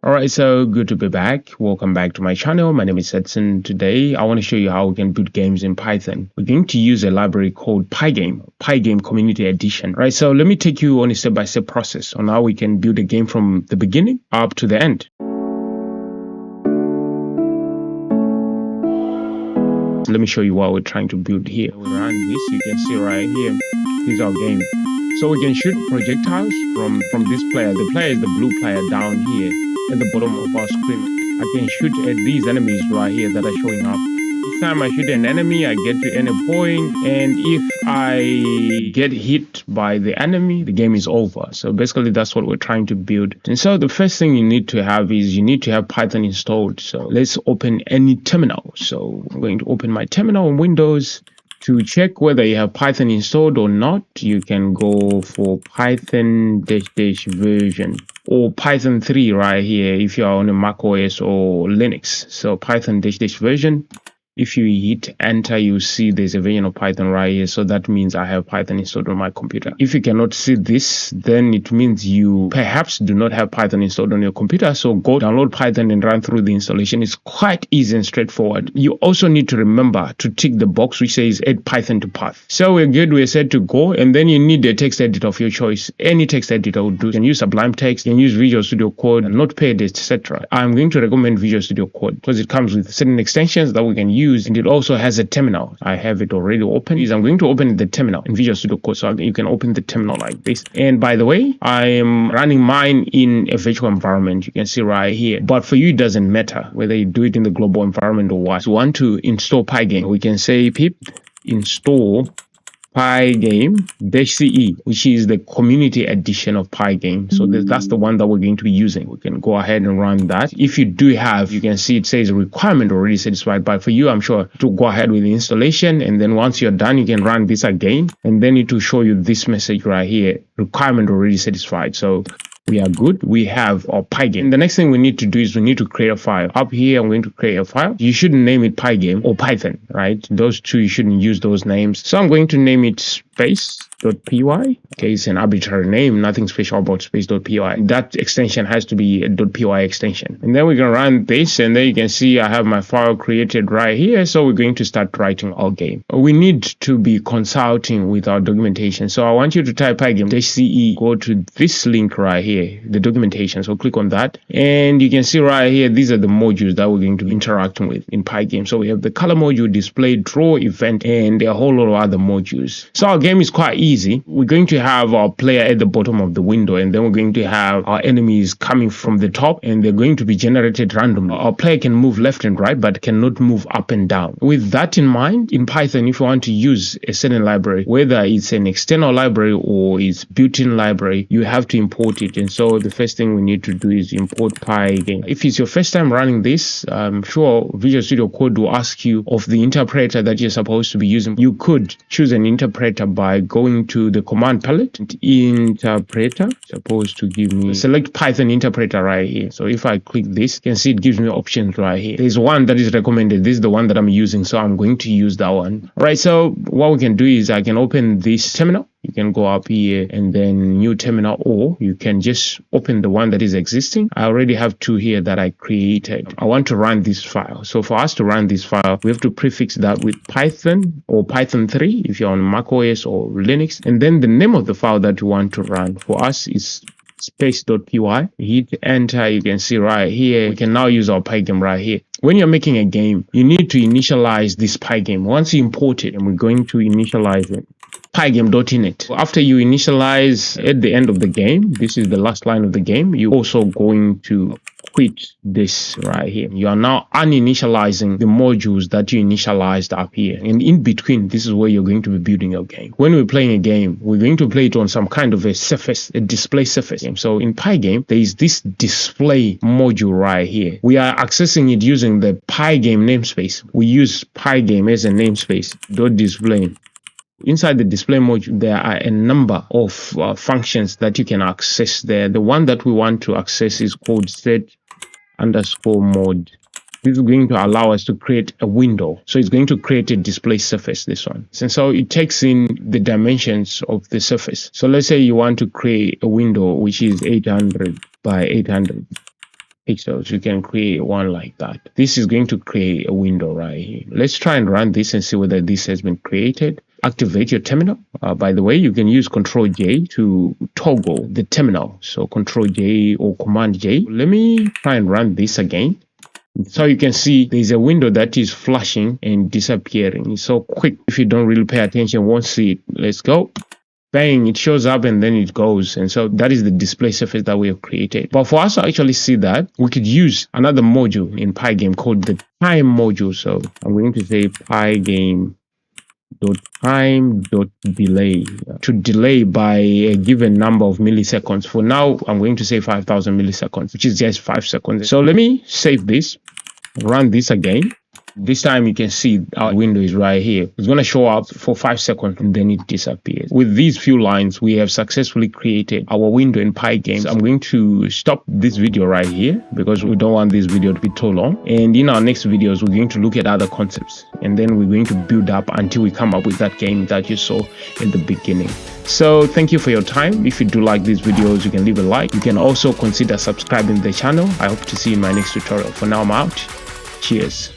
Alright, so good to be back. Welcome back to my channel. My name is Edson. Today, I want to show you how we can build games in Python. We're going to use a library called Pygame Community Edition. Right, so let me take you on a step-by-step process on how we can build a game from the beginning up to the end. So let me show you what we're trying to build here. We run this, you can see right here, this is our game. So we can shoot projectiles from this player. The player is the blue player down here at the bottom of our screen. I can shoot at these enemies right here that are showing up. Each time I shoot an enemy, I get to any point, and if I get hit by the enemy, the game is over. So basically that's what we're trying to build. And so the first thing you need to have is you need to have Python installed. So let's open any terminal. So I'm going to open my terminal on Windows. To check whether you have Python installed or not, you can go for Python version or Python 3 right here if you are on a Mac OS or Linux. So Python version. If you hit enter, you see there's a version of Python right here. So that means I have Python installed on my computer. If you cannot see this, then it means you perhaps do not have Python installed on your computer. So go download Python and run through the installation. It's quite easy and straightforward. You also need to remember to tick the box which says add Python to path. So we're good, we're set to go. And then you need a text editor of your choice. Any text editor will do. You can use Sublime Text, you can use Visual Studio Code, Notepad, etc. I'm going to recommend Visual Studio Code because it comes with certain extensions that we can use. And it also has a terminal. I have it already open. I'm going to open the terminal in Visual Studio Code, so you can open the terminal like this. And by the way, I am running mine in a virtual environment. You can see right here. But for you, it doesn't matter whether you do it in the global environment or what. So you want to install Pygame, we can say pip install pygame-ce, which is the community edition of Pygame. So that's the one that we're going to be using. We can go ahead and run that. If you do have, you can see it says requirement already satisfied. But for you, I'm sure to go ahead with the installation. And then once you're done, you can run this again. And then it will show you this message right here, requirement already satisfied. So we are good. We have our Pygame. The next thing we need to do is we need to create a file. Up here, I'm going to create a file. You shouldn't name it Pygame or Python, right? Those two, you shouldn't use those names. So I'm going to name it space.py. Okay, it's an arbitrary name, nothing special about space.py. That extension has to be a .py extension. And then we're going to run this, and then you can see I have my file created right here. So we're going to start writing our game. We need to be consulting with our documentation. So I want you to type pygame-ce, go to this link right here, the documentation. So click on that. And you can see right here, these are the modules that we're going to be interacting with in Pygame. So we have the color module, display, draw, event, and a whole lot of other modules. So our game is quite easy. We're going to have our player at the bottom of the window, and then we're going to have our enemies coming from the top, and they're going to be generated randomly. Our player can move left and right, but cannot move up and down. With that in mind, in Python, if you want to use a certain library, whether it's an external library or it's built-in library, you have to import it. And so the first thing we need to do is import Pygame. If it's your first time running this, I'm sure Visual Studio Code will ask you of the interpreter that you're supposed to be using. You could choose an interpreter by going to the command palette. Interpreter supposed to give me select Python interpreter right here. So if I click this, you can see it gives me options right here. There's one that is recommended. This is the one that I'm using, so I'm going to use that one. All right, so what we can do is I can open this terminal. You can go up here and then new terminal, or you can just open the one that is existing. I already have two here that I created. I want to run this file. So for us to run this file, we have to prefix that with Python or Python 3 if you're on Mac OS or Linux. And then the name of the file that you want to run for us is space.py. Hit enter. You can see right here, we can now use our Pygame right here. When you're making a game, you need to initialize this Pygame. Once you import it, and we're going to initialize it, pygame.init. After you initialize at the end of the game, this is the last line of the game, you're also going to quit this right here. You are now uninitializing the modules that you initialized up here. And in between, this is where you're going to be building your game. When we're playing a game, we're going to play it on some kind of a surface, a display surface. So in Pygame, there is this display module right here. We are accessing it using the Pygame namespace. We use Pygame as a namespace, .display. Inside the display module, there are a number of functions that you can access there. The one that we want to access is called set_mode. This is going to allow us to create a window. So it's going to create a display surface, this one. And so it takes in the dimensions of the surface. So let's say you want to create a window which is 800 by 800. pixels. You can create one like that. This is going to create a window right here. Let's try and run this and see whether this has been created. Activate your terminal. By the way, you can use Control J to toggle the terminal. So Control J or Command J. Let me try and run this again. So you can see there's a window that is flashing and disappearing. It's so quick. If you don't really pay attention, you won't see it. Let's go. Bang, it shows up and then it goes. And so that is the display surface that we have created. But for us to actually see that, we could use another module in Pygame called the time module. So I'm going to say pygame.time.delay to delay by a given number of milliseconds. For now, I'm going to say 5,000 milliseconds, which is just 5 seconds. So let me save this, run this again. This time you can see our window is right here. It's going to show up for 5 seconds and then it disappears. With these few lines, we have successfully created our window in Pygame. So I'm going to stop this video right here because we don't want this video to be too long. And in our next videos, we're going to look at other concepts and then we're going to build up until we come up with that game that you saw in the beginning. So thank you for your time. If you do like these videos, you can leave a like. You can also consider subscribing to the channel. I hope to see you in my next tutorial. For now, I'm out. Cheers.